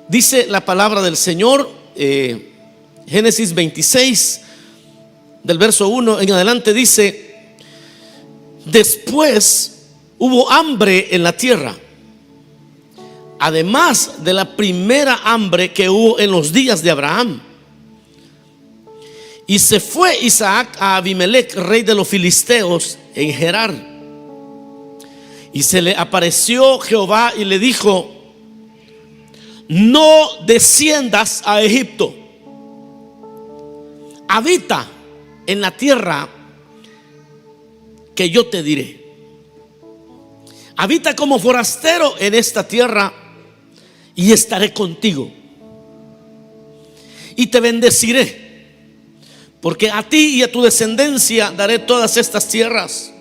Dice la palabra del Señor, Génesis 26, del verso 1 en adelante, dice: después hubo hambre en la tierra, además de la primera hambre que hubo en los días de Abraham. Y se fue Isaac a Abimelech, rey de los filisteos, en Gerar. Y se le apareció Jehová y le dijo: no desciendas a Egipto, habita en la tierra que yo te diré. Habita como forastero en esta tierra y estaré contigo y te bendeciré, porque a ti y a tu descendencia daré todas estas tierras,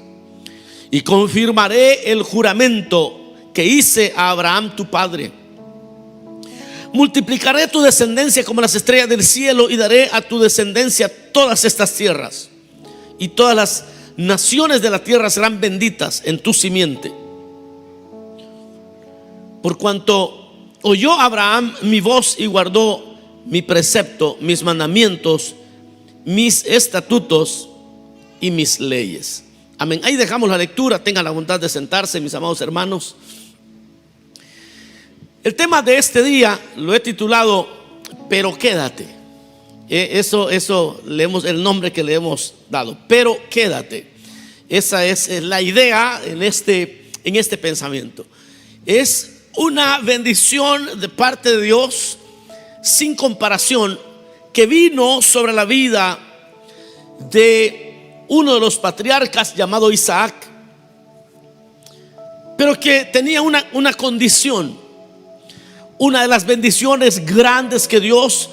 y confirmaré el juramento que hice a Abraham tu padre. Multiplicaré tu descendencia como las estrellas del cielo, y daré a tu descendencia todas estas tierras, y todas las naciones de la tierra serán benditas en tu simiente. Por cuanto oyó Abraham mi voz y guardó mi precepto, mis mandamientos, mis estatutos y mis leyes. Amén. Ahí dejamos la lectura. Tengan la bondad de sentarse, mis amados hermanos. El tema de este día lo he titulado pero quédate. Eso leemos el nombre que le hemos dado, pero quédate. Esa es la idea en este pensamiento. Es una bendición de parte de Dios sin comparación, que vino sobre la vida de uno de los patriarcas llamado Isaac, pero que tenía una condición. Una de las bendiciones grandes que Dios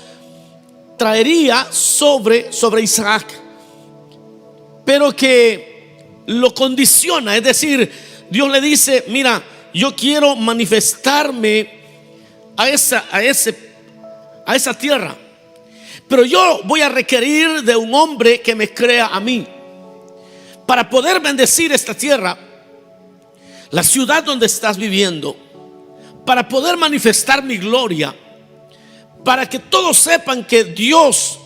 traería sobre Isaac, pero que lo condiciona. Es decir, Dios le dice: mira, yo quiero manifestarme a esa tierra, pero yo voy a requerir de un hombre que me crea a mí. Para poder bendecir esta tierra, la ciudad donde estás viviendo, para poder manifestar mi gloria, para que todos sepan que Dios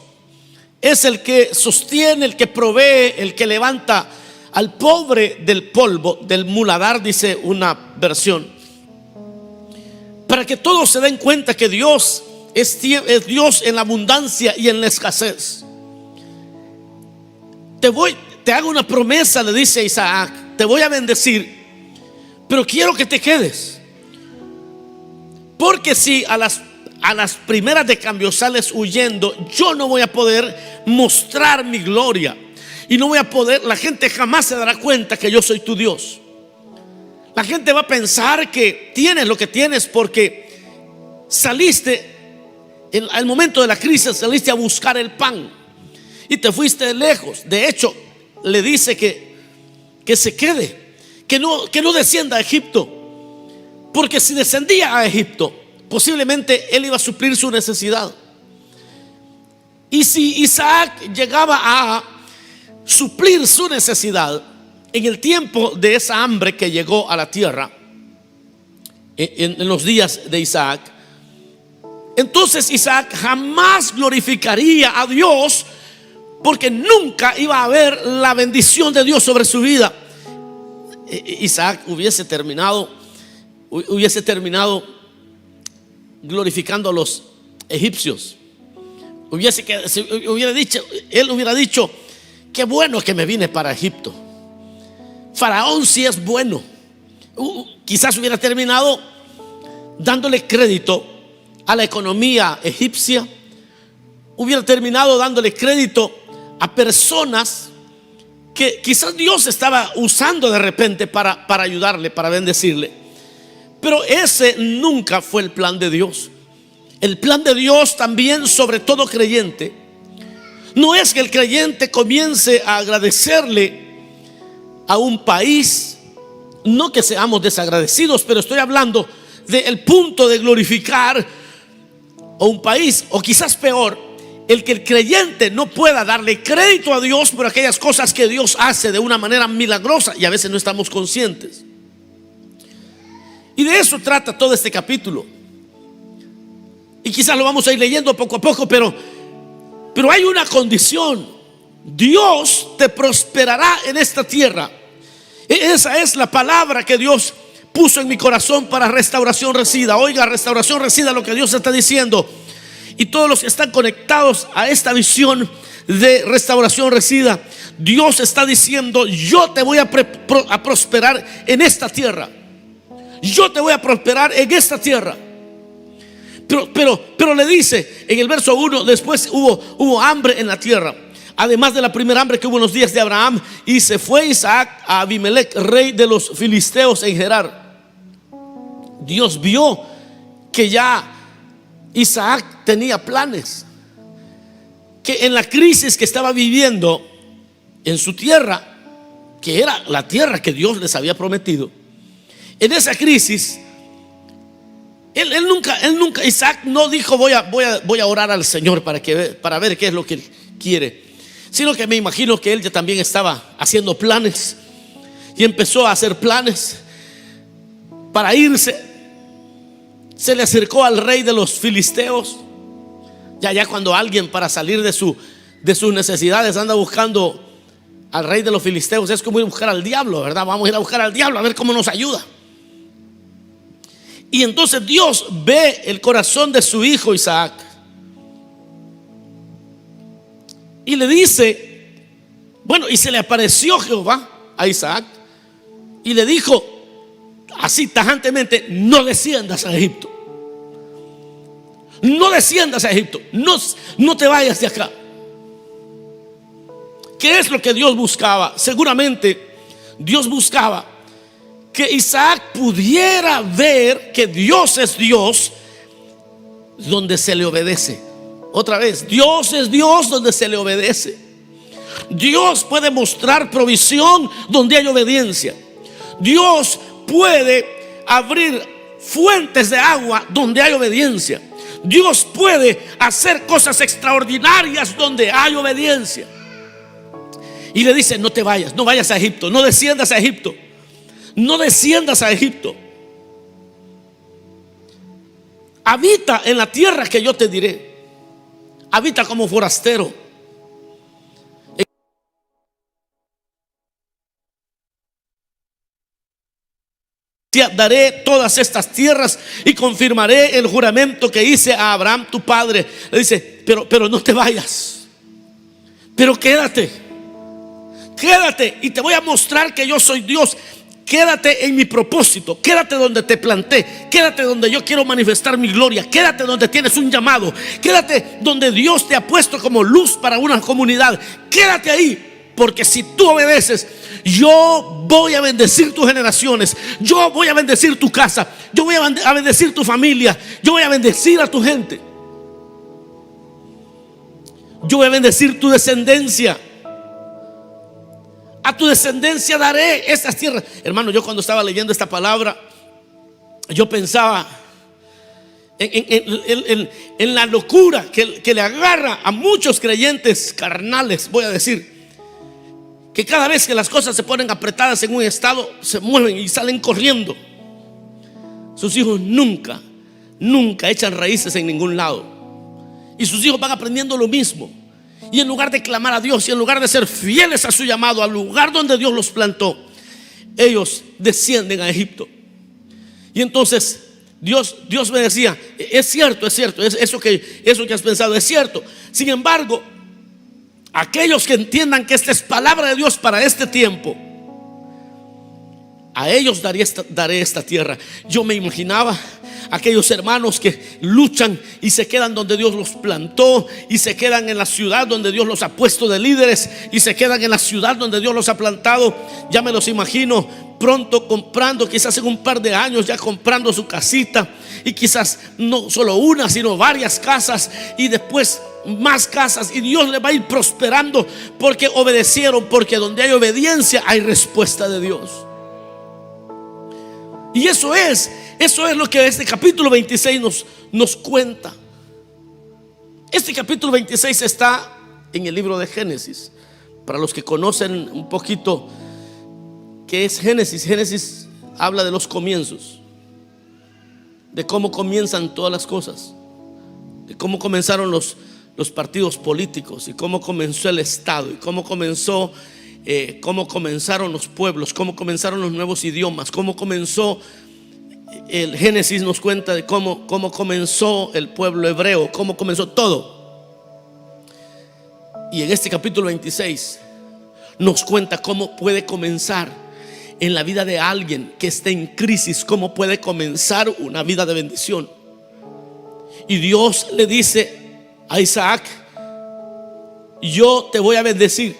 es el que sostiene, el que provee, el que levanta al pobre del polvo, del muladar, dice una versión. Para que todos se den cuenta que Dios es Dios en la abundancia y en la escasez. Te hago una promesa, le dice Isaac: te voy a bendecir, pero quiero que te quedes, porque si a las primeras de cambio sales huyendo, yo no voy a poder mostrar mi gloria, y no voy a poder, la gente jamás se dará cuenta que yo soy tu Dios. La gente va a pensar que tienes lo que tienes porque saliste al momento de la crisis, saliste a buscar el pan y te fuiste de lejos. De hecho, le dice que se quede, que no descienda a Egipto, porque si descendía a Egipto, posiblemente él iba a suplir su necesidad. Y si Isaac llegaba a suplir su necesidad en el tiempo de esa hambre que llegó a la tierra, en los días de Isaac, entonces Isaac jamás glorificaría a Dios, porque nunca iba a haber la bendición de Dios sobre su vida. Isaac hubiese terminado glorificando a los egipcios. Él hubiera dicho: qué bueno que me vine para Egipto. Faraón sí es bueno. Quizás hubiera terminado dándole crédito a la economía egipcia. Hubiera terminado dándole crédito a personas que quizás Dios estaba usando de repente para ayudarle, para bendecirle. Pero ese nunca fue el plan de Dios. El plan de Dios también, sobre todo creyente, no es que el creyente comience a agradecerle a un país. No que seamos desagradecidos, pero estoy hablando del punto de glorificar a un país, o quizás peor, el que el creyente no pueda darle crédito a Dios por aquellas cosas que Dios hace de una manera milagrosa y a veces no estamos conscientes. Y de eso trata todo este capítulo. Y quizás lo vamos a ir leyendo poco a poco, pero hay una condición: Dios te prosperará en esta tierra. Esa es la palabra que Dios puso en mi corazón para Restauración Resida. Oiga, Restauración Resida, lo que Dios está diciendo, y todos los que están conectados a esta visión de Restauración Resida, Dios está diciendo: yo te voy a prosperar en esta tierra. Yo te voy a prosperar en esta tierra. Pero le dice en el verso 1: después hubo hambre en la tierra, además de la primera hambre que hubo en los días de Abraham, y se fue Isaac a Abimelech, rey de los filisteos, en Gerar. Dios vio que ya Isaac tenía planes, que en la crisis que estaba viviendo en su tierra, que era la tierra que Dios les había prometido, en esa crisis él nunca, Isaac no dijo: voy a orar al Señor para ver qué es lo que Él quiere, sino que me imagino que él ya también estaba haciendo planes, y empezó a hacer planes para irse. Se le acercó al rey de los filisteos. Ya cuando alguien, para salir de sus necesidades, anda buscando al rey de los filisteos, es como ir a buscar al diablo, ¿verdad? Vamos a ir a buscar al diablo a ver cómo nos ayuda. Y entonces Dios ve el corazón de su hijo Isaac y le dice, bueno, y se le apareció Jehová a Isaac y le dijo así tajantemente: no desciendas a Egipto. No desciendas a Egipto. No te vayas de acá. ¿Qué es lo que Dios buscaba? Seguramente Dios buscaba que Isaac pudiera ver que Dios es Dios donde se le obedece. Otra vez, Dios es Dios donde se le obedece. Dios puede mostrar provisión donde hay obediencia. Dios puede abrir fuentes de agua donde hay obediencia. Dios puede hacer cosas extraordinarias donde hay obediencia. Y le dice: no te vayas, no vayas a Egipto, no desciendas a Egipto. No desciendas a Egipto. Habita en la tierra que yo te diré. Habita como forastero. Te daré todas estas tierras y confirmaré el juramento que hice a Abraham tu padre. Le dice: pero no te vayas, pero quédate y te voy a mostrar que yo soy Dios. Quédate en mi propósito, quédate donde te planté, quédate donde yo quiero manifestar mi gloria, quédate donde tienes un llamado, quédate donde Dios te ha puesto como luz para una comunidad. Quédate ahí, porque si tú obedeces, yo voy a bendecir tus generaciones, yo voy a bendecir tu casa, yo voy a bendecir tu familia, yo voy a bendecir a tu gente, yo voy a bendecir tu descendencia. A tu descendencia daré estas tierras. Hermano, yo cuando estaba leyendo esta palabra, yo pensaba en la locura que le agarra a muchos creyentes carnales, voy a decir, que cada vez que las cosas se ponen apretadas en un estado, se mueven y salen corriendo. Sus hijos nunca echan raíces en ningún lado, y sus hijos van aprendiendo lo mismo. Y en lugar de clamar a Dios, y en lugar de ser fieles a su llamado, al lugar donde Dios los plantó, ellos descienden a Egipto. Y entonces Dios me decía: es cierto, eso que has pensado es cierto. Sin embargo, aquellos que entiendan que esta es palabra de Dios para este tiempo, a ellos daré esta tierra. Yo me imaginaba aquellos hermanos que luchan y se quedan donde Dios los plantó, y se quedan en la ciudad donde Dios los ha puesto de líderes, y se quedan en la ciudad donde Dios los ha plantado. Ya me los imagino pronto comprando, quizás en un par de años ya comprando su casita, y quizás no solo una, sino varias casas, y después más casas, y Dios les va a ir prosperando porque obedecieron, porque donde hay obediencia hay respuesta de Dios. Y eso es lo que este capítulo 26 nos cuenta. Este capítulo 26 está en el libro de Génesis. Para los que conocen un poquito qué es Génesis, Génesis habla de los comienzos, de cómo comienzan todas las cosas. de cómo comenzaron los partidos políticos y cómo comenzó el Estado y cómo comenzaron los pueblos, cómo comenzaron los nuevos idiomas, cómo comenzó. El Génesis nos cuenta de cómo comenzó el pueblo hebreo, cómo comenzó todo. Y en este capítulo 26 nos cuenta cómo puede comenzar en la vida de alguien que esté en crisis, cómo puede comenzar una vida de bendición. Y Dios le dice a Isaac: yo te voy a bendecir,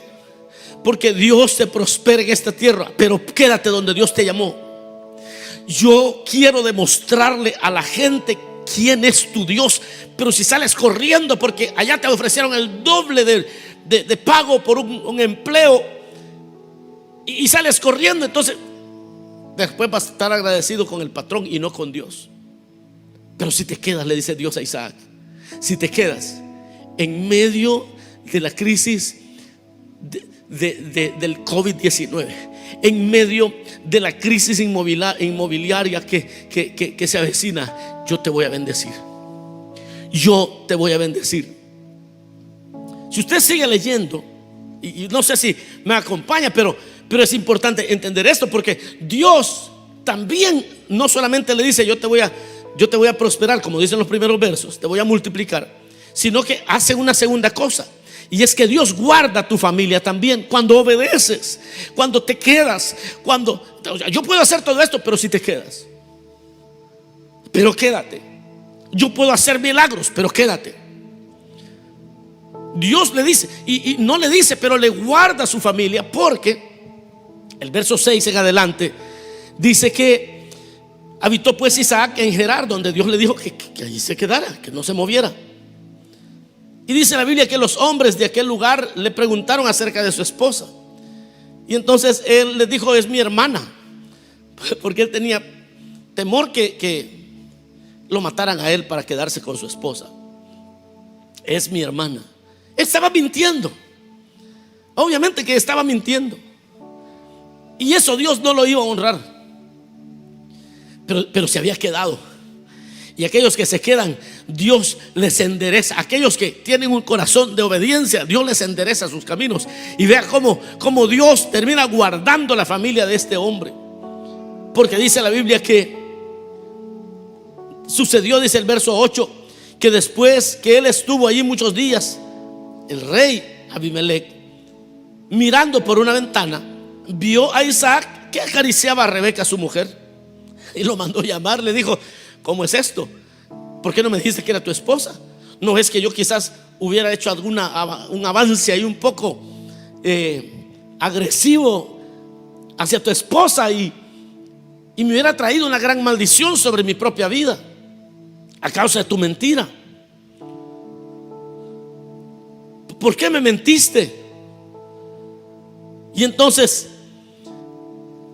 porque Dios te prospera en esta tierra, pero quédate donde Dios te llamó. Yo quiero demostrarle a la gente quién es tu Dios. Pero si sales corriendo porque allá te ofrecieron el doble de pago por un empleo y sales corriendo, entonces después vas a estar agradecido con el patrón y no con Dios. Pero si te quedas, le dice Dios a Isaac, si te quedas en medio de la crisis del COVID-19, en medio de la crisis inmobiliaria que se avecina, yo te voy a bendecir. Yo te voy a bendecir. Si usted sigue leyendo, y no sé si me acompaña, pero es importante entender esto, porque Dios también no solamente le dice: yo te voy a prosperar, como dicen los primeros versos, te voy a multiplicar, sino que hace una segunda cosa. Y es que Dios guarda a tu familia también cuando obedeces, cuando te quedas, yo puedo hacer todo esto, pero si te quedas, pero quédate. Yo puedo hacer milagros, pero quédate. Dios le dice, y no le dice, pero le guarda a su familia, porque el verso 6 en adelante dice que habitó pues Isaac en Gerar, donde Dios le dijo que allí se quedara, que no se moviera. Y dice la Biblia que los hombres de aquel lugar le preguntaron acerca de su esposa. Y entonces él les dijo: es mi hermana, porque él tenía temor que lo mataran a él para quedarse con su esposa. Es mi hermana. Él estaba mintiendo. Obviamente que estaba mintiendo. Y eso Dios no lo iba a honrar. Pero se había quedado. Y aquellos que se quedan, Dios les endereza. Aquellos que tienen un corazón de obediencia, Dios les endereza sus caminos. Y vea cómo Dios termina guardando la familia de este hombre. Porque dice la Biblia que sucedió, dice el verso 8, que después que él estuvo allí muchos días, el rey Abimelech, mirando por una ventana, vio a Isaac que acariciaba a Rebeca, su mujer, y lo mandó llamar. Le dijo: ¿cómo es esto? ¿Por qué no me dijiste que era tu esposa? ¿No es que yo quizás hubiera hecho un avance ahí un poco agresivo hacia tu esposa y me hubiera traído una gran maldición sobre mi propia vida a causa de tu mentira? ¿Por qué me mentiste? Y entonces,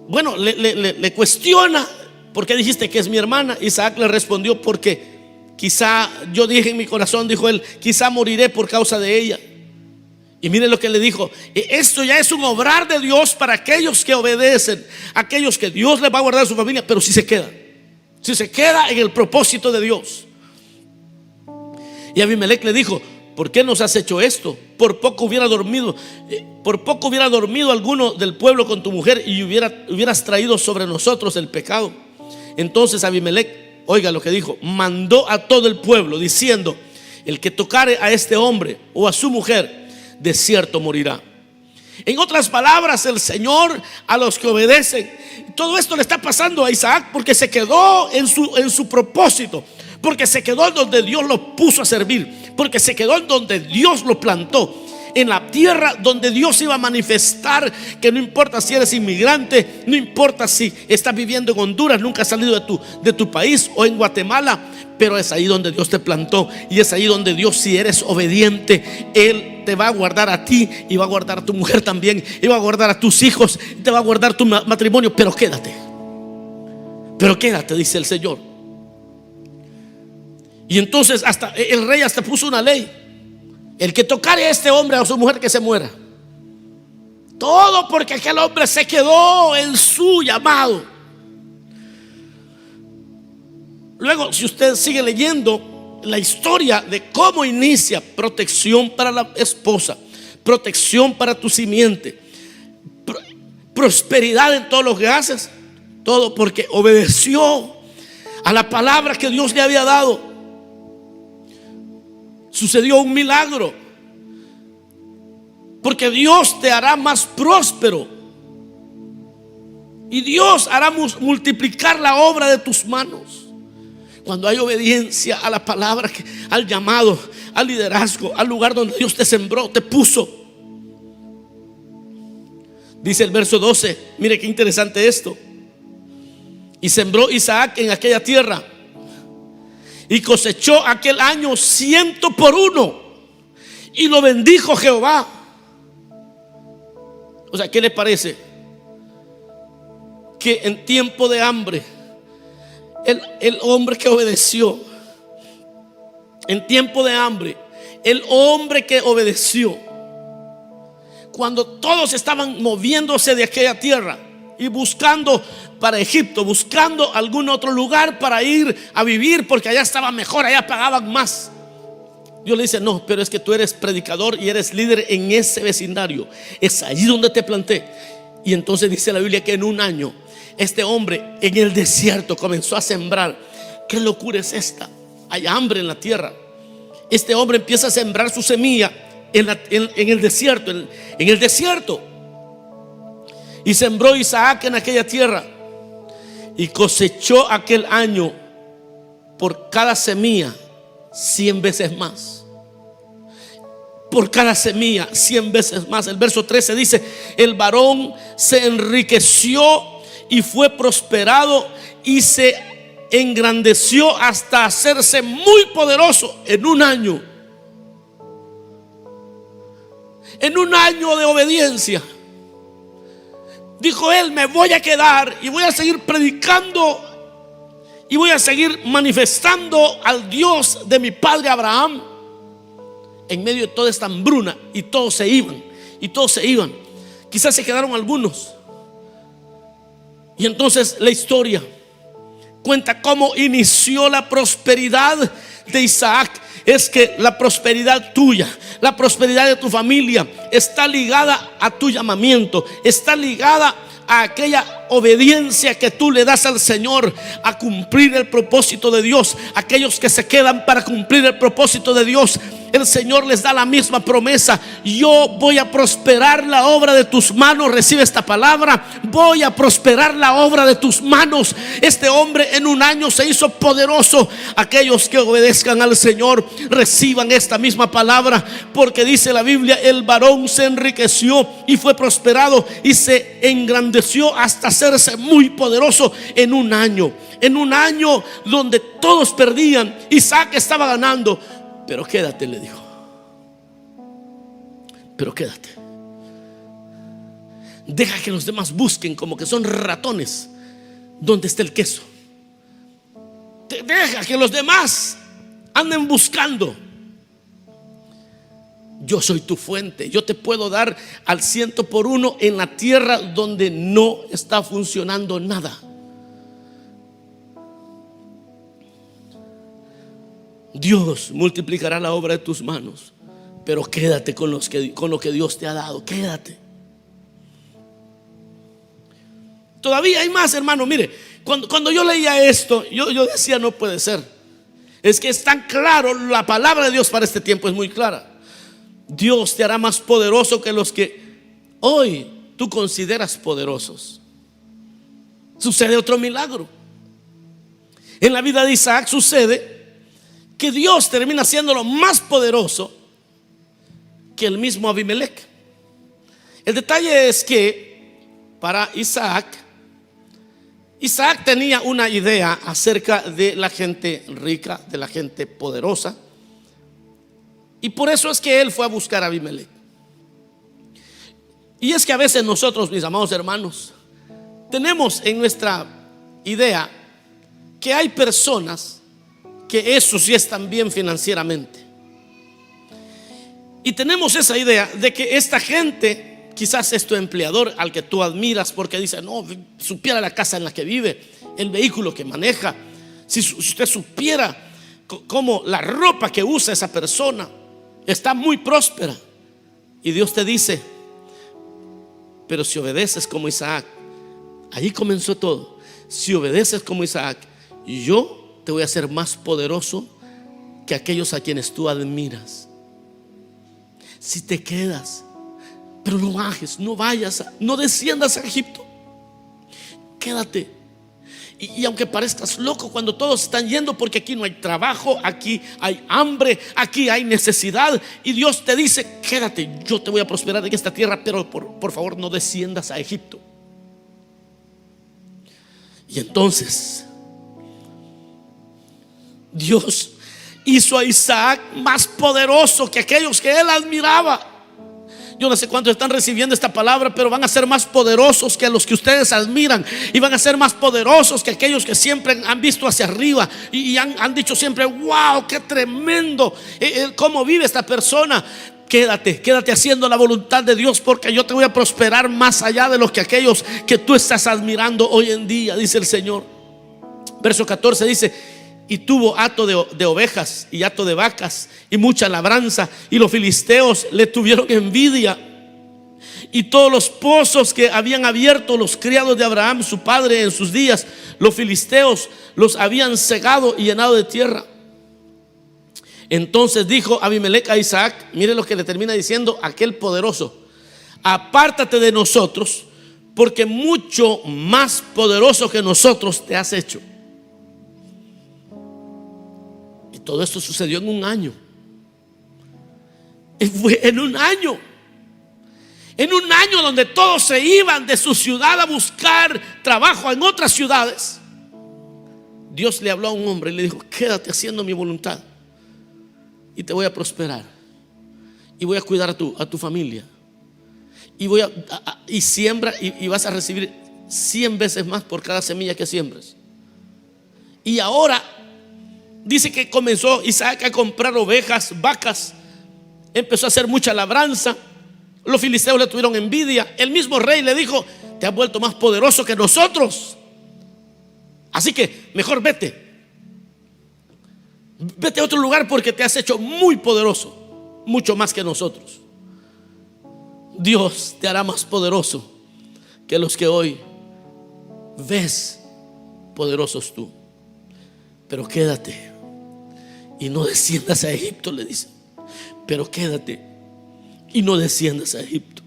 bueno, le cuestiona: ¿por qué dijiste que es mi hermana? Isaac le respondió: porque quizá, yo dije en mi corazón, dijo él, quizá moriré por causa de ella. Y mire lo que le dijo: esto ya es un obrar de Dios para aquellos que obedecen, aquellos que Dios les va a guardar a su familia, pero si se queda en el propósito de Dios. Y Abimelech le dijo: ¿por qué nos has hecho esto? Por poco hubiera dormido alguno del pueblo con tu mujer y hubieras traído sobre nosotros el pecado. Entonces Abimelech, oiga lo que dijo, mandó a todo el pueblo diciendo: el que tocare a este hombre o a su mujer, de cierto morirá. En otras palabras, el Señor a los que obedecen. Todo esto le está pasando a Isaac porque se quedó en su propósito, porque se quedó donde Dios lo puso a servir, porque se quedó en donde Dios lo plantó, en la tierra donde Dios iba a manifestar que no importa si eres inmigrante, no importa si estás viviendo en Honduras, nunca has salido de tu país, o en Guatemala, pero es ahí donde Dios te plantó. Y es ahí donde Dios, si eres obediente, Él te va a guardar a ti, y va a guardar a tu mujer también, y va a guardar a tus hijos, y te va a guardar tu matrimonio. Pero quédate, dice el Señor. Y entonces hasta el rey puso una ley: el que tocare a este hombre o a su mujer, que se muera. Todo porque aquel hombre se quedó en su llamado. Luego, si usted sigue leyendo, la historia de cómo inicia protección para la esposa, protección para tu simiente, prosperidad en todo lo que haces, todo porque obedeció a la palabra que Dios le había dado. Sucedió un milagro, porque Dios te hará más próspero y Dios hará multiplicar la obra de tus manos. Cuando hay obediencia a la palabra, al llamado, al liderazgo, al lugar donde Dios te sembró, te puso. Dice el verso 12, mire qué interesante esto. Y sembró Isaac en aquella tierra y cosechó aquel año 100 por 1 y lo bendijo Jehová. O sea, ¿qué le parece? Que en tiempo de hambre, el hombre que obedeció, en tiempo de hambre, el hombre que obedeció, cuando todos estaban moviéndose de aquella tierra y buscando para Egipto, buscando algún otro lugar para ir a vivir, porque allá estaba mejor, allá pagaban más, Dios le dice: no, pero es que tú eres predicador y eres líder en ese vecindario, es allí donde te planté. Y entonces dice la Biblia que en un año este hombre en el desierto comenzó a sembrar. ¿Qué locura es esta? Hay hambre en la tierra. Este hombre empieza a sembrar su semilla en el desierto, en el desierto. Y sembró Isaac en aquella tierra y cosechó aquel año por cada semilla 100 veces más. Por cada semilla 100 veces más. El verso 13 dice: el varón se enriqueció y fue prosperado y se engrandeció hasta hacerse muy poderoso en un año. En un año de obediencia, dijo él: me voy a quedar y voy a seguir predicando y voy a seguir manifestando al Dios de mi padre Abraham en medio de toda esta hambruna. Y todos se iban, y todos se iban. Quizás se quedaron algunos. Y entonces la historia cuenta cómo inició la prosperidad de Isaac. Es que la prosperidad tuya, la prosperidad de tu familia está ligada a tu llamamiento, está ligada a aquella obediencia que tú le das al Señor, a cumplir el propósito de Dios. Aquellos que se quedan para cumplir el propósito de Dios, el Señor les da la misma promesa: yo voy a prosperar la obra de tus manos. Recibe esta palabra: voy a prosperar la obra de tus manos. Este hombre en un año se hizo poderoso. Aquellos que obedezcan al Señor reciban esta misma palabra, porque dice la Biblia: el varón se enriqueció y fue prosperado y se engrandeció hasta hacerse muy poderoso en un año. En un año donde todos perdían, Isaac estaba ganando. Pero quédate, le dijo. Pero quédate. Deja que los demás busquen como que son ratones donde está el queso. Deja que los demás anden buscando. Yo soy tu fuente. Yo te puedo dar al 100 por 1 en la tierra donde no está funcionando nada. Dios multiplicará la obra de tus manos, pero quédate con lo que Dios te ha dado. Quédate. Todavía hay más, hermano. Mire, cuando yo leía esto, yo decía: no puede ser. Es que es tan claro. La palabra de Dios para este tiempo es muy clara. Dios te hará más poderoso que los que hoy tú consideras poderosos. Sucede otro milagro. En la vida de Isaac sucede que Dios termina siéndolo más poderoso que el mismo Abimelech. El detalle es que para Isaac tenía una idea acerca de la gente rica, de la gente poderosa, y por eso es que él fue a buscar a Abimelech. Y es que a veces nosotros, mis amados hermanos, tenemos en nuestra idea que hay personas que eso sí están bien financieramente. Y tenemos esa idea de que esta gente quizás es tu empleador al que tú admiras, porque dice: no, supiera la casa en la que vive, el vehículo que maneja, si usted supiera cómo la ropa que usa esa persona está muy próspera. Y Dios te dice: pero si obedeces como Isaac, allí comenzó todo. Si obedeces como Isaac, yo te voy a hacer más poderoso que aquellos a quienes tú admiras. Si te quedas, pero no bajes, no vayas, no desciendas a Egipto, quédate. Y aunque parezcas loco cuando todos están yendo, porque aquí no hay trabajo, aquí hay hambre, aquí hay necesidad, y Dios te dice: quédate, yo te voy a prosperar en esta tierra, pero por favor no desciendas a Egipto. Y entonces Dios hizo a Isaac más poderoso que aquellos que él admiraba. Yo no sé cuántos están recibiendo esta palabra, pero van a ser más poderosos que los que ustedes admiran, y van a ser más poderosos que aquellos que siempre han visto hacia arriba y han dicho siempre: wow, qué tremendo, cómo vive esta persona. Quédate haciendo la voluntad de Dios, porque yo te voy a prosperar más allá de lo que aquellos que tú estás admirando hoy en día, dice el Señor. Verso 14 dice: y tuvo hato de ovejas y hato de vacas y mucha labranza, y los filisteos le tuvieron envidia. Y todos los pozos que habían abierto los criados de Abraham su padre en sus días, los filisteos los habían cegado y llenado de tierra. Entonces dijo Abimelec a Isaac, mire lo que le termina diciendo aquel poderoso: apártate de nosotros, porque mucho más poderoso que nosotros te has hecho. Y todo esto sucedió en un año. Fue en un año. En un año donde todos se iban de su ciudad a buscar trabajo en otras ciudades, Dios le habló a un hombre y le dijo: quédate haciendo mi voluntad y te voy a prosperar, y voy a cuidar a tu familia, y y siembra, y vas a recibir 100 veces más por cada semilla que siembres. Y ahora dice que comenzó Isaac a comprar ovejas, vacas, empezó a hacer mucha labranza. Los filisteos le tuvieron envidia. El mismo rey le dijo: te has vuelto más poderoso que nosotros, así que mejor vete a otro lugar, porque te has hecho muy poderoso, mucho más que nosotros. Dios te hará más poderoso que los que hoy ves poderosos tú. Pero quédate y no desciendas a Egipto, le dice. Pero quédate y no desciendas a Egipto.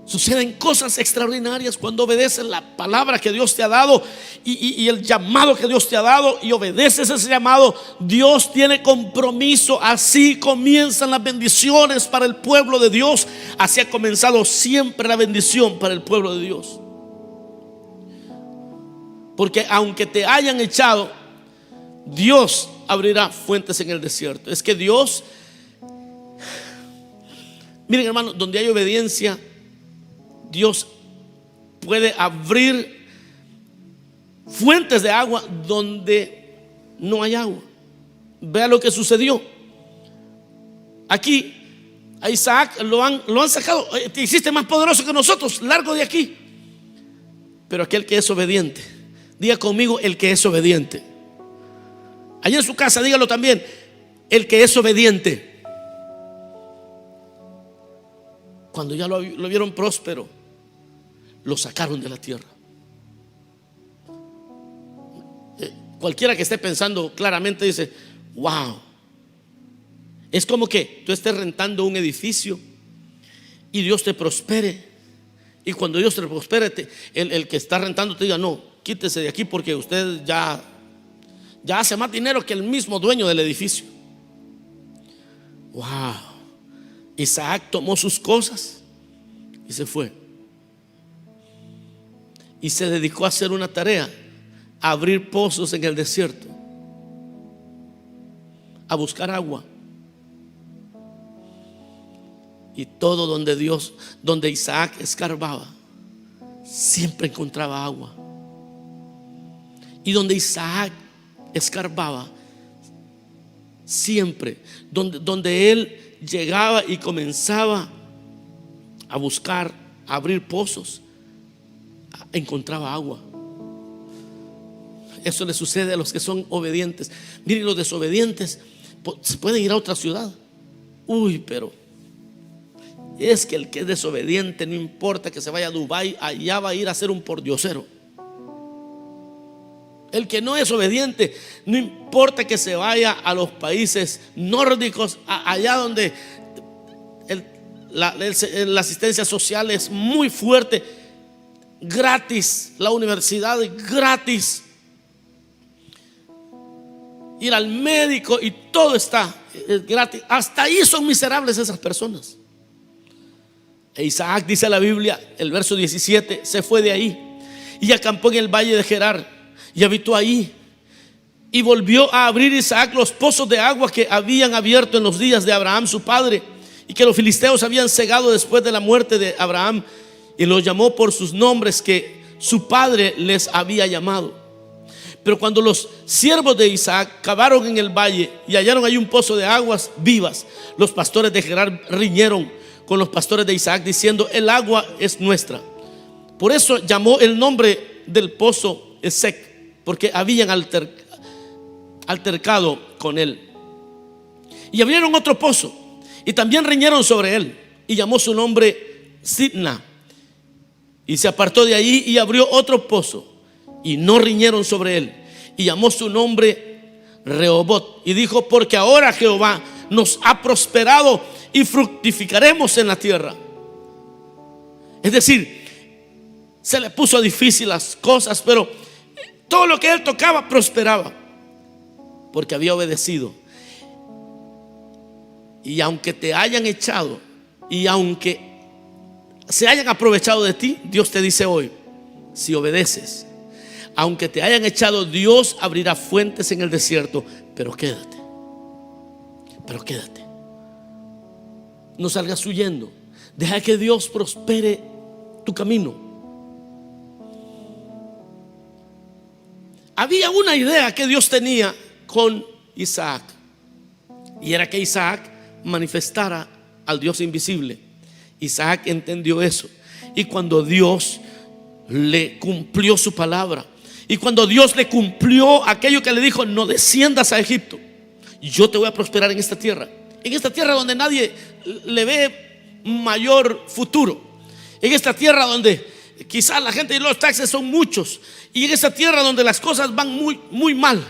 Suceden cosas extraordinarias cuando obedeces la palabra que Dios te ha dado y el llamado que Dios te ha dado, y obedeces ese llamado. Dios tiene compromiso. Así comienzan las bendiciones para el pueblo de Dios. Así ha comenzado siempre la bendición para el pueblo de Dios. Porque aunque te hayan echado, Dios abrirá fuentes en el desierto. Es que Dios, miren, hermanos, donde hay obediencia, Dios puede abrir fuentes de agua donde no hay agua. Vea lo que sucedió aquí. A Isaac lo han sacado: te hiciste más poderoso que nosotros, largo de aquí. Pero aquel que es obediente, diga conmigo: el que es obediente. Allá en su casa dígalo también: el que es obediente. Cuando ya lo vieron próspero, lo sacaron de la tierra. Cualquiera que esté pensando claramente dice: wow. Es como que tú estés rentando un edificio y Dios te prospere, y cuando Dios te prospere, el que está rentando te diga: no, quítese de aquí, porque usted ya hace más dinero que el mismo dueño del edificio. Wow. Isaac tomó sus cosas y se fue, y se dedicó a hacer una tarea: a abrir pozos en el desierto, a buscar agua. Y todo donde Isaac escarbaba, siempre encontraba agua. Y donde Isaac escarbaba, siempre, donde él llegaba y comenzaba a buscar, a abrir pozos, encontraba agua. Eso le sucede a los que son obedientes. Miren, los desobedientes se pueden ir a otra ciudad. Uy, pero es que el que es desobediente, no importa que se vaya a Dubái, allá va a ir a ser un pordiosero. El que no es obediente, no importa que se vaya a los países nórdicos, allá donde la asistencia social es muy fuerte, gratis, la universidad es gratis, ir al médico y todo está gratis. Hasta ahí son miserables esas personas. E Isaac, dice la Biblia, el verso 17, se fue de ahí y acampó en el valle de Gerar y habitó ahí. Y volvió a abrir Isaac los pozos de agua que habían abierto en los días de Abraham su padre, y que los filisteos habían cegado después de la muerte de Abraham, y los llamó por sus nombres que su padre les había llamado. Pero cuando los siervos de Isaac cavaron en el valle y hallaron ahí un pozo de aguas vivas, los pastores de Gerar riñeron con los pastores de Isaac diciendo: el agua es nuestra. Por eso llamó el nombre del pozo Esec, porque habían altercado con él. Y abrieron otro pozo y también riñeron sobre él, y llamó su nombre Sitna. Y se apartó de ahí y abrió otro pozo, y no riñeron sobre él, y llamó su nombre Rehobot. Y dijo: porque ahora Jehová nos ha prosperado y fructificaremos en la tierra. Es decir, se le puso difícil las cosas, pero todo lo que él tocaba prosperaba, porque había obedecido. Y aunque te hayan echado, y aunque se hayan aprovechado de ti, Dios te dice hoy: si obedeces, aunque te hayan echado, Dios abrirá fuentes en el desierto. Pero quédate, no salgas huyendo. Deja que Dios prospere tu camino. Había una idea que Dios tenía con Isaac, y era que Isaac manifestara al Dios invisible. Isaac entendió eso, y cuando Dios le cumplió su palabra, y cuando Dios le cumplió aquello que le dijo: no desciendas a Egipto, yo te voy a prosperar en esta tierra donde nadie le ve mayor futuro, en esta tierra donde quizás la gente y los taxes son muchos, y en esa tierra donde las cosas van muy, muy mal,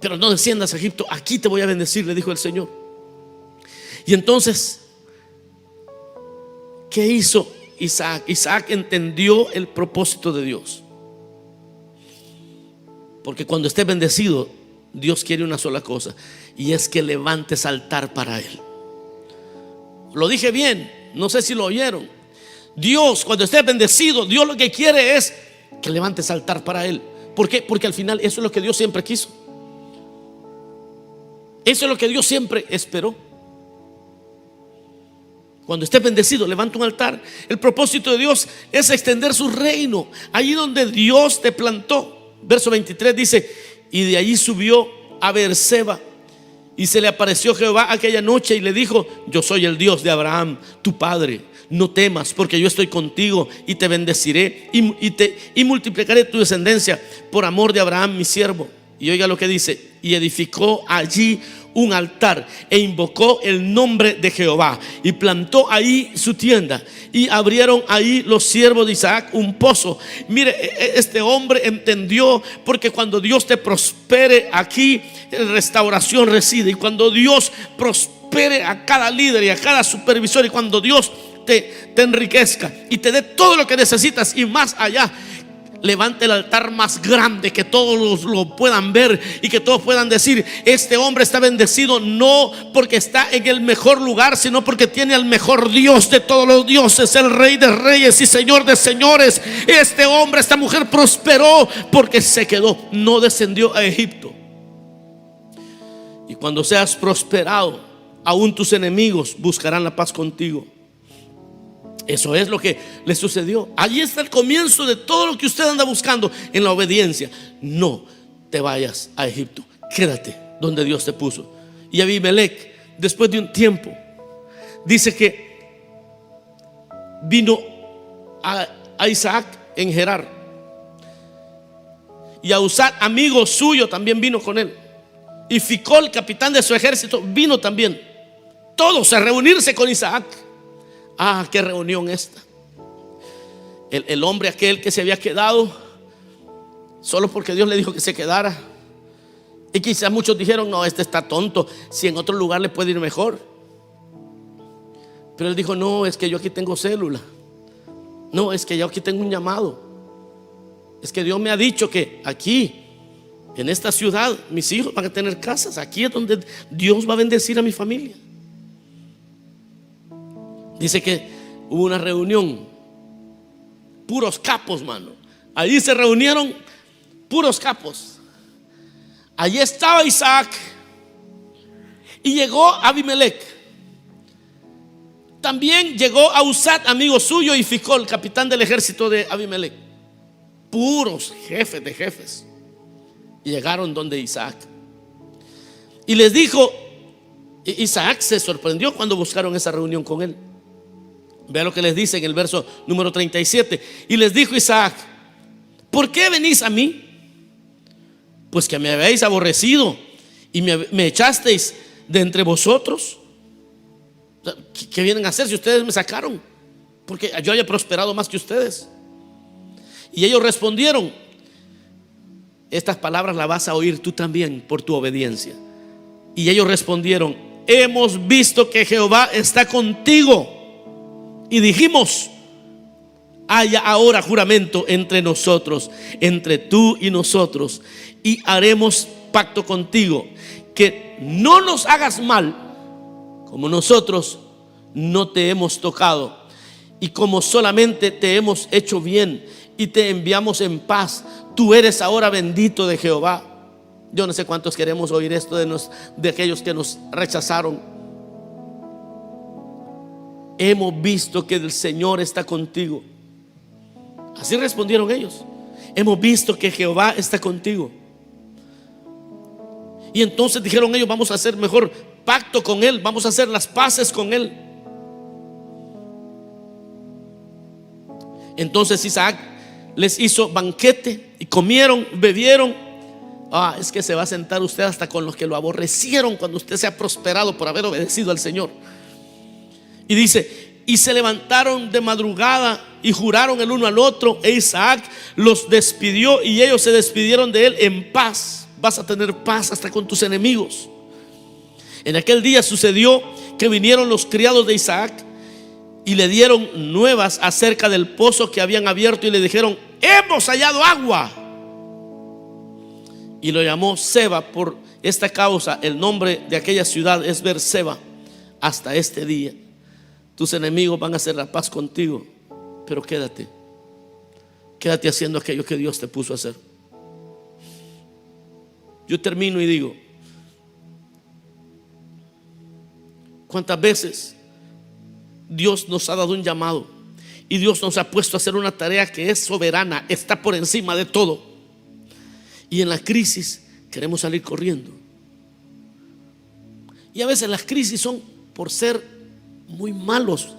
pero no desciendas a Egipto, aquí te voy a bendecir, le dijo el Señor. Y entonces, ¿qué hizo Isaac? Isaac entendió el propósito de Dios, porque cuando estés bendecido, Dios quiere una sola cosa, y es que levantes altar para Él. Lo dije bien, no sé si lo oyeron. Dios, cuando estés bendecido, Dios lo que quiere es que levantes altar para Él. ¿Por qué? Porque al final eso es lo que Dios siempre quiso. Eso es lo que Dios siempre esperó. Cuando estés bendecido, levanta un altar. El propósito de Dios es extender su reino allí donde Dios te plantó. Verso 23 dice: y de allí subió a Beerseba, y se le apareció Jehová aquella noche y le dijo: yo soy el Dios de Abraham, tu padre. No temas, porque yo estoy contigo y te bendeciré y multiplicaré tu descendencia por amor de Abraham mi siervo. Y oiga lo que dice: y edificó allí un altar e invocó el nombre de Jehová, y plantó ahí su tienda, y abrieron ahí los siervos de Isaac un pozo. Mire, este hombre entendió, porque cuando Dios te prospere aquí, restauración reside. Y cuando Dios prospere a cada líder y a cada supervisor, y cuando Dios te enriquezca y te dé todo lo que necesitas y más allá, levante el altar más grande, que todos lo puedan ver y que todos puedan decir: este hombre está bendecido no porque está en el mejor lugar, sino porque tiene al mejor Dios de todos los dioses, el Rey de reyes y Señor de señores. Este hombre, esta mujer prosperó porque se quedó, no descendió a Egipto. Y cuando seas prosperado, aún tus enemigos buscarán la paz contigo. Eso es lo que le sucedió. Allí está el comienzo de todo lo que usted anda buscando, en la obediencia. No te vayas a Egipto, quédate donde Dios te puso. Y Abimelech, después de un tiempo, dice que vino a Isaac en Gerar, Y Ahuzat, amigo suyo, también vino con él. Y Ficol, capitán de su ejército, vino también. Todos a reunirse con Isaac. Ah, qué reunión esta. El hombre aquel que se había quedado solo porque Dios le dijo que se quedara. Y quizás muchos dijeron: no, este está tonto, si en otro lugar le puede ir mejor. Pero él dijo: no, es que yo aquí tengo célula. No, es que yo aquí tengo un llamado. Es que Dios me ha dicho que aquí, en esta ciudad, mis hijos van a tener casas. Aquí es donde Dios va a bendecir a mi familia. Dice que hubo una reunión, puros capos, mano. Allí se reunieron puros capos. Allí estaba Isaac. Y llegó Abimelech. También llegó Ahuzat, amigo suyo, y Ficol, capitán del ejército de Abimelech. Puros jefes de jefes. Y llegaron donde Isaac. Y les dijo, Isaac se sorprendió cuando buscaron esa reunión con él. Vea lo que les dice en el verso número 37. Y les dijo Isaac: ¿por qué venís a mí? Pues que me habéis aborrecido y me echasteis de entre vosotros. ¿Qué vienen a hacer si ustedes me sacaron? Porque yo haya prosperado más que ustedes. Y ellos respondieron: estas palabras las vas a oír tú también por tu obediencia. Y ellos respondieron: hemos visto que Jehová está contigo. Y dijimos: haya ahora juramento entre nosotros, entre tú y nosotros, y haremos pacto contigo, que no nos hagas mal, como nosotros no te hemos tocado, y como solamente te hemos hecho bien y te enviamos en paz. Tú eres ahora bendito de Jehová. Yo no sé cuántos queremos oír esto de aquellos que nos rechazaron. Hemos visto que el Señor está contigo. Así respondieron ellos: hemos visto que Jehová está contigo. Y entonces dijeron ellos: vamos a hacer mejor pacto con él, vamos a hacer las paces con él. Entonces Isaac les hizo banquete y comieron, bebieron. Es que se va a sentar usted hasta con los que lo aborrecieron cuando usted se ha prosperado por haber obedecido al Señor. Y dice: y se levantaron de madrugada y juraron el uno al otro, e Isaac los despidió y ellos se despidieron de él en paz. Vas a tener paz hasta con tus enemigos. En aquel día sucedió que vinieron los criados de Isaac y le dieron nuevas acerca del pozo que habían abierto, y le dijeron: hemos hallado agua. Y lo llamó Seba. Por esta causa el nombre de aquella ciudad es Beerseba hasta este día. Tus enemigos van a hacer la paz contigo, pero quédate haciendo aquello que Dios te puso a hacer. Yo termino y digo: ¿cuántas veces Dios nos ha dado un llamado y Dios nos ha puesto a hacer una tarea que es soberana, está por encima de todo? Y en la crisis queremos salir corriendo. Y a veces las crisis son por ser muy malos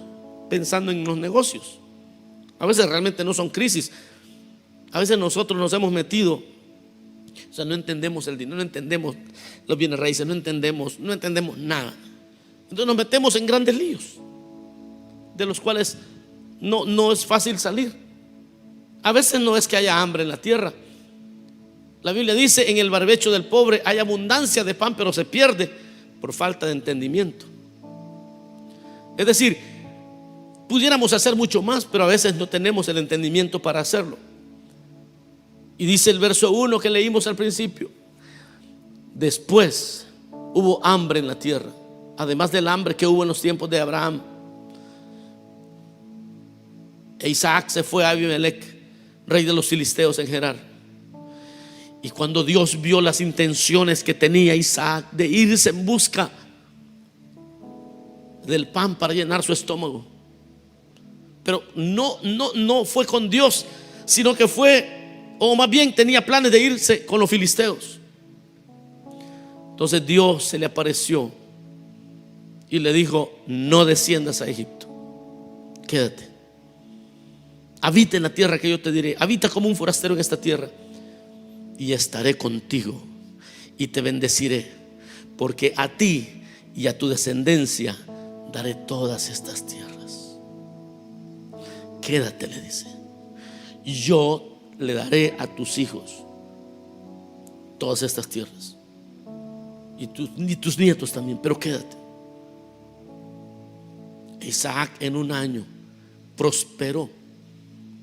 pensando en los negocios. A veces realmente no son crisis. A veces nosotros nos hemos metido, o sea, no entendemos el dinero, no entendemos los bienes raíces, no entendemos nada. Entonces nos metemos en grandes líos de los cuales no es fácil salir. A veces no es que haya hambre en la tierra. La Biblia dice: en el barbecho del pobre hay abundancia de pan, pero se pierde por falta de entendimiento. Es decir, pudiéramos hacer mucho más, pero a veces no tenemos el entendimiento para hacerlo. Y dice el verso 1 que leímos al principio: después hubo hambre en la tierra, además del hambre que hubo en los tiempos de Abraham. E Isaac se fue a Abimelech, rey de los filisteos, en Gerar. Y cuando Dios vio las intenciones que tenía Isaac de irse en busca del pan para llenar su estómago, pero no fue con Dios, sino que fue, o más bien tenía planes de irse con los filisteos. Entonces Dios se le apareció y le dijo: no desciendas a Egipto, quédate, habita en la tierra que yo te diré, habita como un forastero en esta tierra. y estaré contigo y te bendeciré, porque a ti y a tu descendencia daré todas estas tierras. Quédate, le dice. Yo le daré a tus hijos todas estas tierras y tus nietos también, pero quédate. Isaac en un año prosperó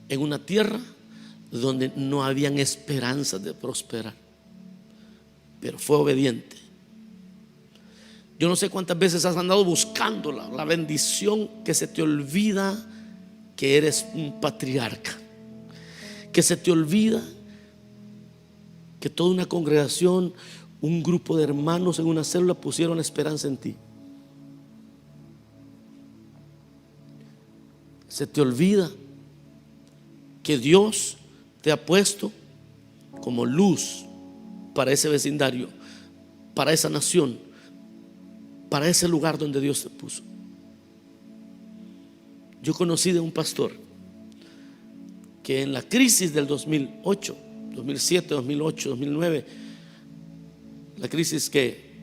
en una tierra donde no habían esperanzas de prosperar, pero fue obediente. Yo no sé cuántas veces has andado buscando la bendición, que se te olvida que eres un patriarca, que se te olvida que toda una congregación, un grupo de hermanos en una célula pusieron esperanza en ti. Se te olvida que Dios te ha puesto como luz para ese vecindario, para esa nación, para ese lugar donde Dios te puso. Yo conocí de un pastor que en la crisis del 2008, 2007, 2008, 2009, la crisis que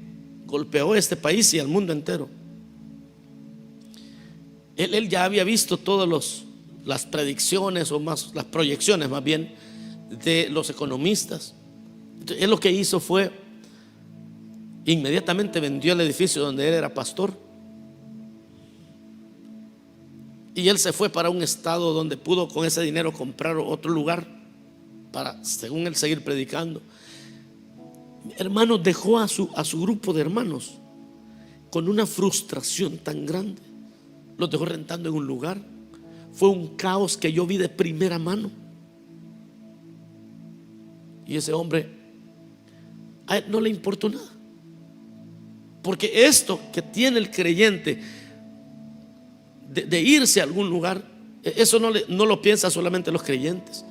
golpeó a este país y al mundo entero, él ya había visto todas las predicciones, o más las proyecciones más bien, de los economistas. Entonces, él lo que hizo fue inmediatamente vendió el edificio donde él era pastor, y él se fue para un estado donde pudo con ese dinero comprar otro lugar para, según él, seguir predicando. Hermanos, dejó a su grupo de hermanos con una frustración tan grande. Los dejó rentando en un lugar. Fue un caos que yo vi de primera mano. Y ese hombre, a él no le importó nada, porque esto que tiene el creyente de irse a algún lugar, eso no lo piensan solamente los creyentes,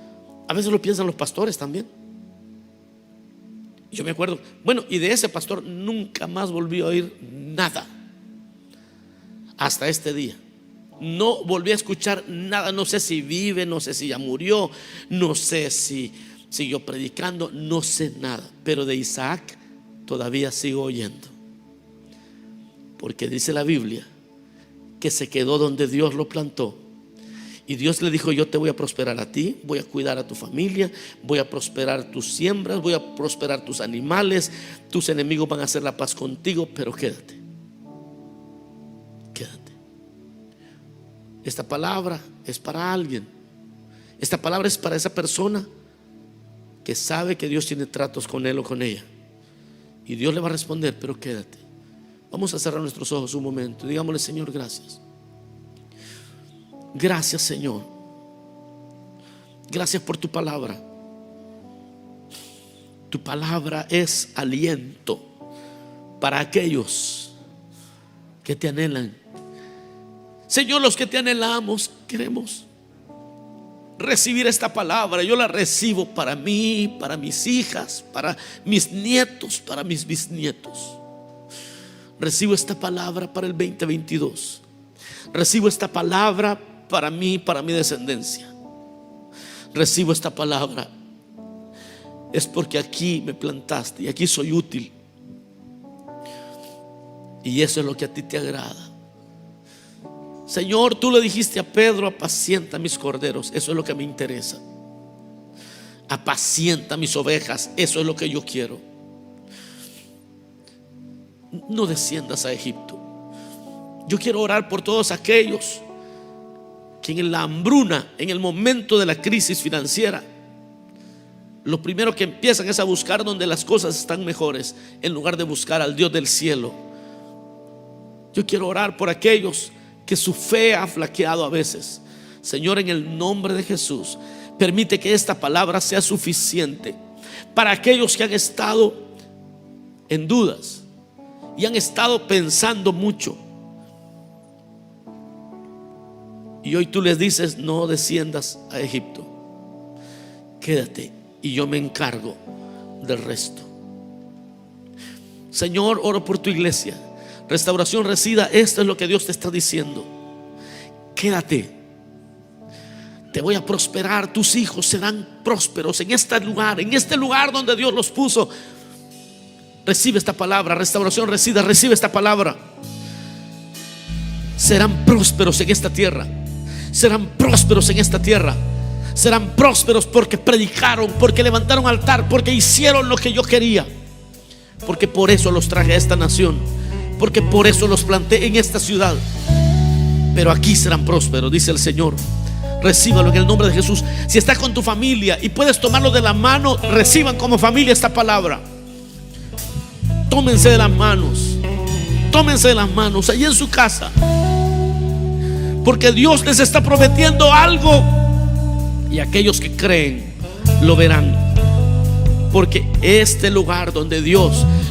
a veces lo piensan los pastores también. Yo me acuerdo, bueno, y de ese pastor nunca más volví a oír nada hasta este día. No volví a escuchar nada. No sé si vive, no sé si ya murió, no sé si siguió predicando, no sé nada. Pero de Isaac todavía sigo oyendo, porque dice la Biblia que se quedó donde Dios lo plantó. Y Dios le dijo: yo te voy a prosperar a ti, voy a cuidar a tu familia, voy a prosperar tus siembras, voy a prosperar tus animales, tus enemigos van a hacer la paz contigo, pero quédate. Quédate. Esta palabra es para alguien. Esta palabra es para esa persona que sabe que Dios tiene tratos con él o con ella, y Dios le va a responder, pero quédate. Vamos a cerrar nuestros ojos un momento. Digámosle: Señor, gracias. Gracias, Señor. Gracias por tu palabra. Tu palabra es aliento para aquellos que te anhelan. Señor, los que te anhelamos queremos recibir esta palabra. Yo la recibo para mí, para mis hijas, para mis nietos, para mis bisnietos. Recibo esta palabra para el 2022. Recibo esta palabra para mí, para mi descendencia. Recibo esta palabra. Es porque aquí me plantaste y aquí soy útil. Y eso es lo que a ti te agrada. Señor, tú le dijiste a Pedro: apacienta mis corderos. Eso es lo que me interesa. Apacienta mis ovejas. Eso es lo que yo quiero. No desciendas a Egipto. Yo quiero orar por todos aquellos que en la hambruna, en el momento de la crisis financiera, lo primero que empiezan es a buscar donde las cosas están mejores, en lugar de buscar al Dios del cielo. Yo quiero orar por aquellos que su fe ha flaqueado a veces. Señor, en el nombre de Jesús, permite que esta palabra sea suficiente para aquellos que han estado en dudas y han estado pensando mucho, y hoy tú les dices: no desciendas a Egipto, quédate y yo me encargo del resto. Señor, oro por tu iglesia, Restauración Resida. Esto es lo que Dios te está diciendo: quédate. te voy a prosperar, tus hijos serán prósperos en este lugar donde Dios los puso. Recibe esta palabra, Restauración Resida, recibe esta palabra. Serán prósperos en esta tierra. Serán prósperos en esta tierra. Serán prósperos porque predicaron, porque levantaron altar, porque hicieron lo que yo quería. Porque por eso los traje a esta nación, porque por eso los planté en esta ciudad. Pero aquí serán prósperos, dice el Señor. Recíbalo en el nombre de Jesús. Si estás con tu familia y puedes tomarlo de la mano, reciban como familia esta palabra. Tómense de las manos. Tómense de las manos allí en su casa, porque Dios les está prometiendo algo, y aquellos que creen lo verán. Porque este lugar donde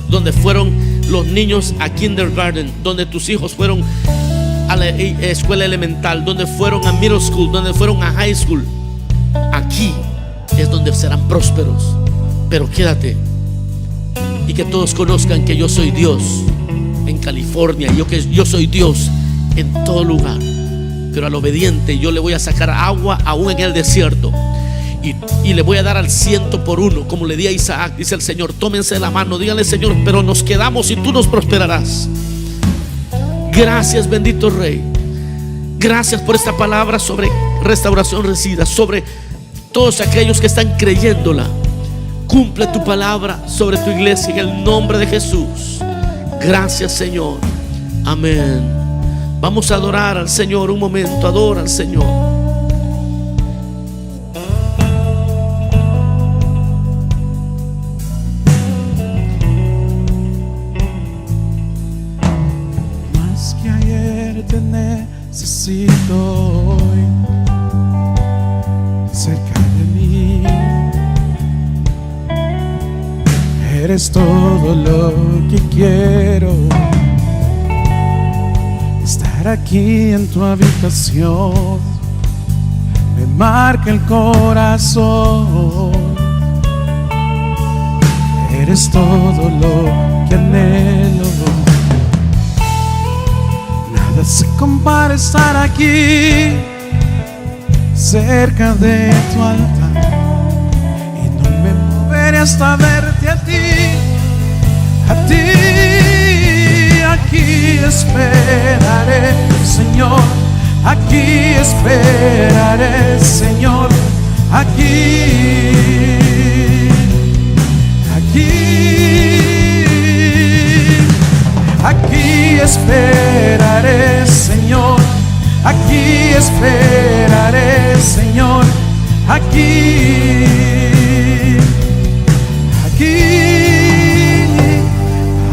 donde fueron los niños a kindergarten, donde tus hijos fueron a la escuela elemental, donde fueron a middle school, donde fueron a high school, aquí es donde serán prósperos. Pero quédate y que todos conozcan que yo soy Dios en California, que yo soy Dios en todo lugar. Pero al obediente yo le voy a sacar agua aún en el desierto, y le voy a dar al 100 por 1, como le di a Isaac, dice el Señor. Tómense de la mano, díganle: Señor, pero nos quedamos y tú nos prosperarás. Gracias, bendito Rey. Gracias por esta palabra sobre Restauración Resida, sobre todos aquellos que están creyéndola. Cumple tu palabra sobre tu iglesia en el nombre de Jesús. Gracias, Señor. Amén. Vamos a adorar al Señor un momento. Adora al Señor. Más que ayer te necesito hoy, cerca de mí. Eres todo lo que quiero. Estar aquí en tu habitación me marca el corazón. Eres todo lo que anhelo. Nada se compara estar aquí, cerca de tu altar, y no me moveré hasta verte a ti. A ti. Aquí esperaré, Señor. Aquí esperaré, Señor. Aquí esperaré, Señor. Aquí esperaré, Señor. Aquí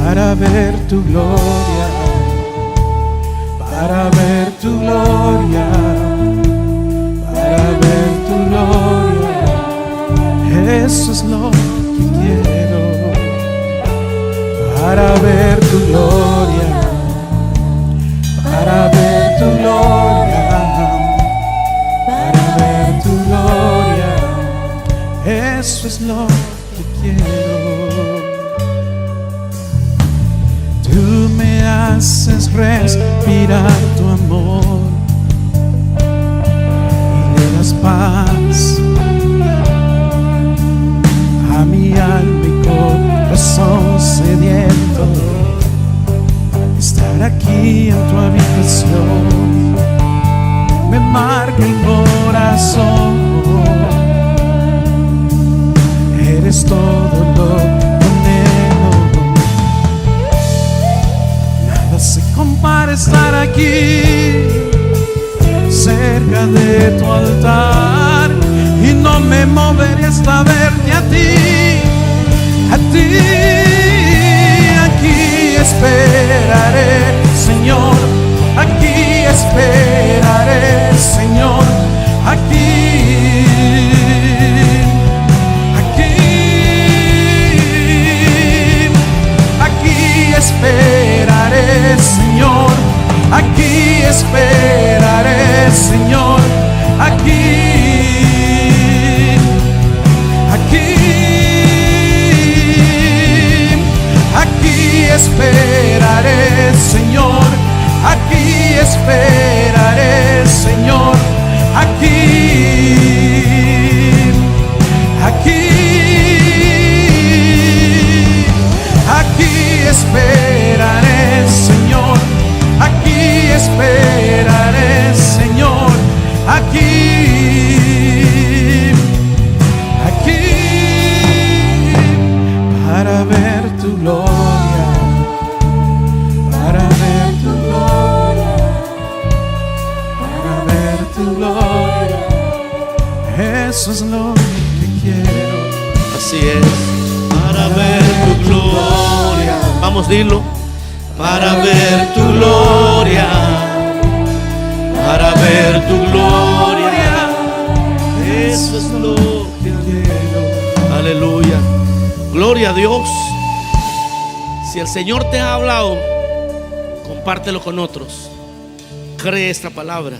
para ver tu gloria, para ver tu gloria, para ver tu gloria. Eso es lo que quiero, para ver tu gloria, para ver tu gloria, para ver tu gloria. Eso es lo que quiero. Tú me haces respirar tu amor y le das paz a mi alma y corazón sediento. Estar aquí en tu habitación me marca el corazón. Eres todo lo que anhelo. Nada se compara estar aquí, cerca de tu altar, y no me moveré hasta verte a ti. A ti. Aquí esperaré, Señor. Aquí esperaré, Señor. Aquí esperaré, Señor. Aquí esperaré, Señor. Aquí esperaré, Señor. Aquí esperaré, Señor. aquí, aquí, aquí esperaré, Señor, aquí esperaré, Señor, aquí, aquí, para ver tu gloria, para ver tu gloria, para ver tu gloria. Eso es lo que quiero. Así es, para ver tu gloria. Vamos, dilo. Para ver tu gloria, para ver tu gloria. Eso es lo que quiero. Aleluya. Gloria a Dios. Si el Señor te ha hablado, compártelo con otros. Cree esta palabra.